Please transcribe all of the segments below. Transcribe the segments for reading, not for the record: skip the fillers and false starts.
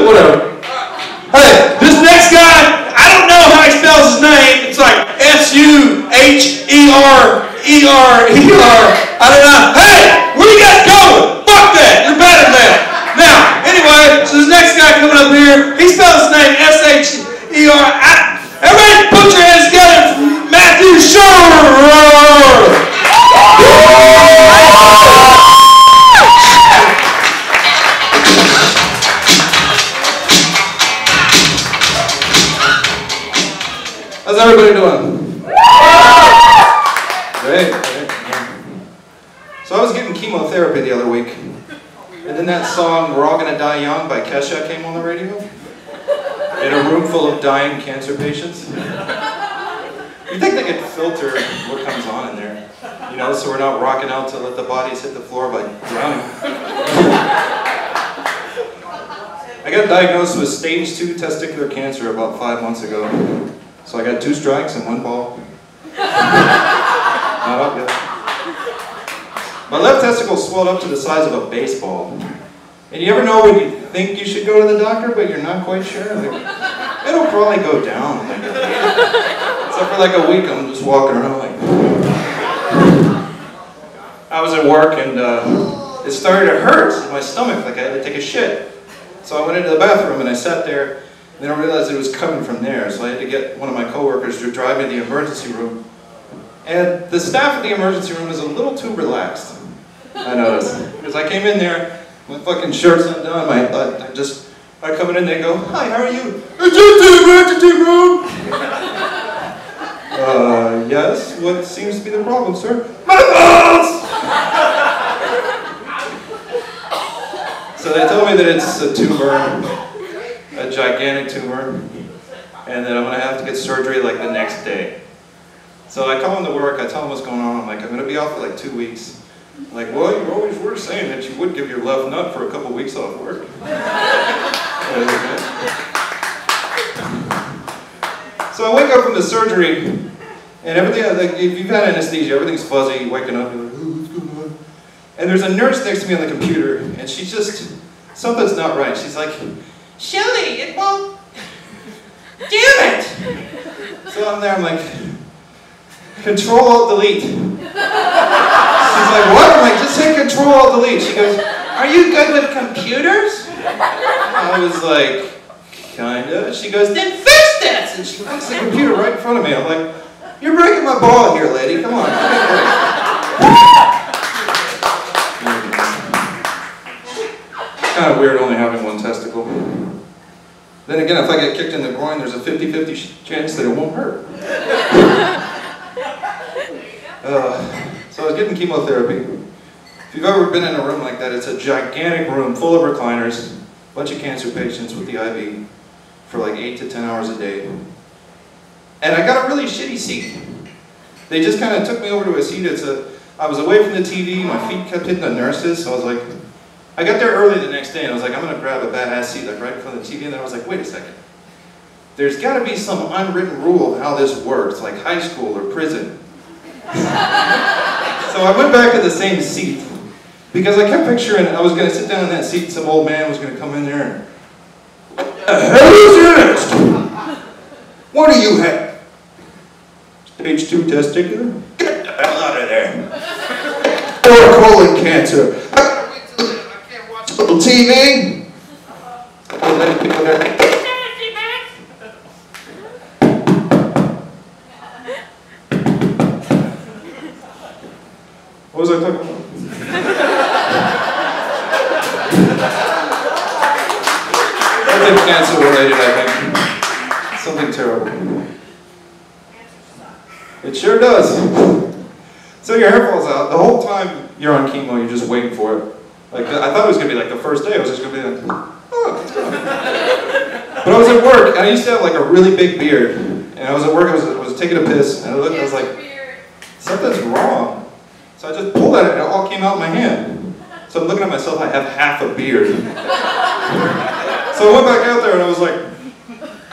whatever. Hey, this next guy, I don't know how he spells his name. It's like S-U-H-E-R-E-R-E-R. I don't know. Hey, where you guys going? Fuck that. You're better than that. Now, anyway, so this next guy coming up here, he spells his name S-H-E-R. Everybody put your hands together for Matthew Scherer. How's everybody doing? Great, great. So I was getting chemotherapy the other week, and then that song "We're All Gonna Die Young" by Scherer came on the radio in a room full of dying cancer patients. You'd think they could filter what comes on in there, you know, so we're not rocking out to let the bodies hit the floor by drowning. I got diagnosed with stage 2 testicular cancer about 5 months ago. So I got 2 strikes and 1 ball. Not up yet. My left testicle swelled up to the size of a baseball. And you ever know when you think you should go to the doctor, but you're not quite sure? Like, it'll probably go down. Like, so for like a week, I'm just walking around like... I was at work and it started to hurt in my stomach, like I had to take a shit. So I went into the bathroom and I sat there. And then I realized it was coming from there, so I had to get one of my coworkers to drive me to the emergency room. And the staff at the emergency room is a little too relaxed, I noticed. Because I came in there, my fucking shirt's undone, I come in and they go, "Hi, how are you?" "It's in the emergency room!" Yes, what seems to be the problem, sir?" "My balls!" So they told me that it's a tumor. A gigantic tumor, and then I'm going to have to get surgery like the next day. So I call into work, I tell them what's going on, I'm like, I'm going to be off for like 2 weeks. I'm like, well, you always were saying that you would give your left nut for a couple weeks off work. So I wake up from the surgery, and everything, like, if you've had anesthesia, everything's fuzzy, waking up, you're like, oh, what's going on? And there's a nurse next to me on the computer, and she's just, something's not right. She's like, "Shelly, it won't, damn it!" So I'm there, I'm like, Control-Alt-Delete. She's like, "What?" I'm like, "Just hit Control-Alt-Delete." She goes, "Are you good with computers?" I was like, "Kinda." She goes, "Then fix this!" And she puts the computer right in front of me. I'm like, "You're breaking my ball here, lady, come on." It's kind of weird only having 1 testicle. Then again, if I get kicked in the groin, there's a 50-50 chance that it won't hurt. So I was getting chemotherapy. If you've ever been in a room like that, it's a gigantic room full of recliners, a bunch of cancer patients with the IV for like 8 to 10 hours a day. And I got a really shitty seat. They just kind of took me over to a seat. I was away from the TV, my feet kept hitting the nurses, so I was like, I got there early the next day and I was like, I'm going to grab a bbadass seat like right in front of the TV, and then I was like, wait a second. There's got to be some unwritten rule of how this works, like high school or prison. So I went back to the same seat because I kept picturing I was going to sit down in that seat and some old man was going to come in there and, "What the hell is this? What do you have? Stage 2 testicular? Get the hell out of there. Or colon cancer. Little TV. What was I talking about? Something cancer related, I think. Something terrible. It sure does. So your hair falls out. The whole time you're on chemo, you're just waiting for it. Like, I thought it was going to be like the first day, I was just going to be like, oh, it's gone. But I was at work, and I used to have like a really big beard. And I was at work, I was taking a piss, and I looked, I was like, something's wrong. So I just pulled at it, and it all came out in my hand. So I'm looking at myself, I have half a beard. So I went back out there, and I was like,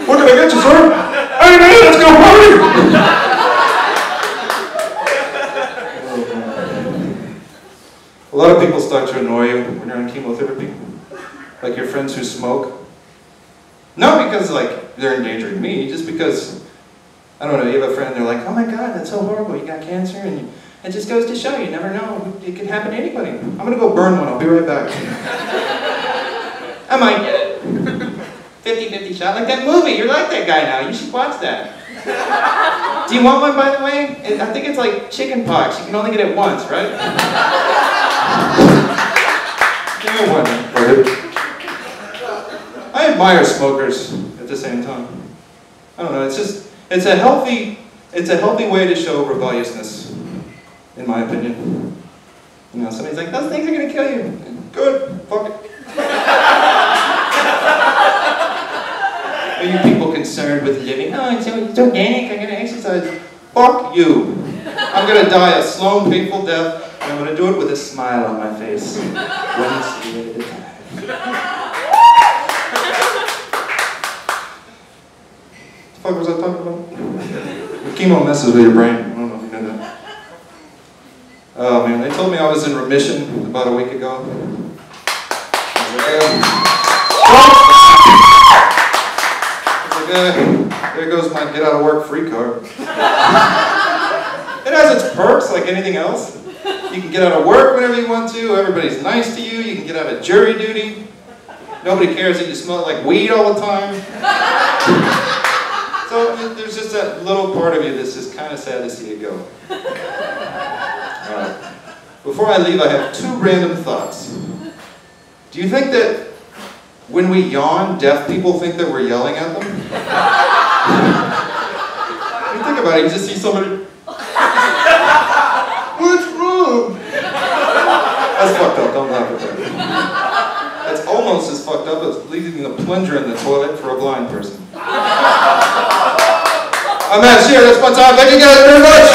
what can I get you, sir? Hey man, let's go party! A lot of people start to annoy you when you're on chemotherapy. Like your friends who smoke. Not because like they're endangering me, just because, I don't know, you have a friend, they're like, oh my God, that's so horrible, you got cancer, and it just goes to show you never know, it can happen to anybody. I'm gonna go burn one, I'll be right back. I might get it. 50-50 shot, like that movie, you're like that guy now, you should watch that. Do you want one, by the way? I think it's like chicken pox, you can only get it once, right? Give me one, right? I admire smokers at the same time. I don't know, it's a healthy way to show rebelliousness, in my opinion. You know, somebody's like, those things are gonna kill you. Good, fuck it. Are you people concerned with living? Oh, it's organic, I'm gonna exercise. Fuck you. I'm gonna die a slow and painful death, and I'm gonna do it with a smile on my face. One cigarette at a time. What the fuck was I talking about? Chemo messes with your brain. I don't know if you know that. Oh man, they told me I was in remission about a week ago. There goes my get out of work free card. It has its perks like anything else. You can get out of work whenever you want to, everybody's nice to you, you can get out of jury duty. Nobody cares that you smell like weed all the time. So there's just that little part of you that's just kind of sad to see it go. Alright. Before I leave, I have two random thoughts. Do you think that when we yawn, deaf people think that we're yelling at them? You think about it, you just see somebody, what's wrong? That's fucked up, don't laugh at that. That's almost as fucked up as leaving the plunger in the toilet for a blind person. I'm Scherer, that's my time, thank you guys very much!